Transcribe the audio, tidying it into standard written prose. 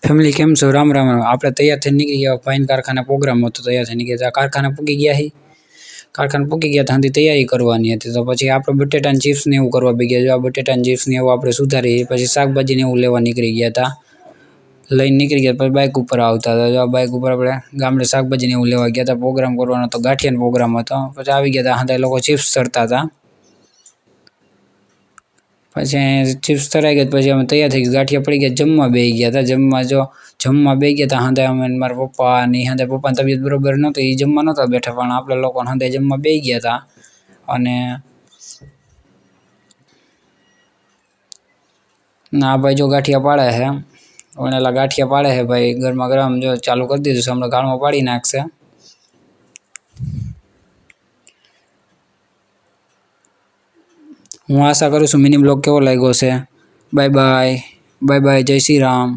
Family केम छो राम राम आपणे तैयार थईने નીકળી ગયા ફાઇન કારખાના પ્રોગ્રામ હતો તૈયાર થઈને નીકળ્યા કારખાના પૂગી ગયા હી કારખાના પૂગી ગયા ત્યાંથી તૈયારી કરવાની હતી તો પછી આપણે બટેટાના ચિપ્સ ને એવું કરવા બી ગયા જો આ બટેટાના ચિપ્સ ને એવું આપણે સુધારી પછી શાકભાજી ને એવું લેવા નીકળી ગયા હતા લઈને નીકળી ગયા પછી બાઇક ઉપર આવતા હતા જો આ બાઇક ઉપર આપણે ગામડે શાકભાજી ને એવું લેવા ગયા હતા પ્રોગ્રામ કરવાનો તો ગાંઠિયાનો પ્રોગ્રામ હતો પછી આવી ગયા હતા હાંધા લોકો ચિપ્સ તરતા હતા પછી ચિપ્સ તરાઈ ગયા પછી અમે તૈયાર થઈ ગયા ગાંઠિયા પડી ગયા જમવા બેસી ગયા હતા જમવા બેસી ગયા હતા હાંધે અમે મારા પપ્પા ની હાંધે પપ્પાની તબિયત બરોબર નહોતી એ જમવા નહોતા બેઠા પણ આપણે લોકો હાંધે જમવા બેસી ગયા હતા અને ના ભાઈ જો ગાંઠિયા પાડે છે વણેલા ગાંઠિયા પાડે છે ભાઈ ગરમા ગરમ જો ચાલુ કરી દીધું છે હમણાં ગાળમાં પાડી નાખશે હું આશા કરું છું મિની બ્લોગ કેવો લાગ્યો છે બાય બાય જય શ્રી રામ।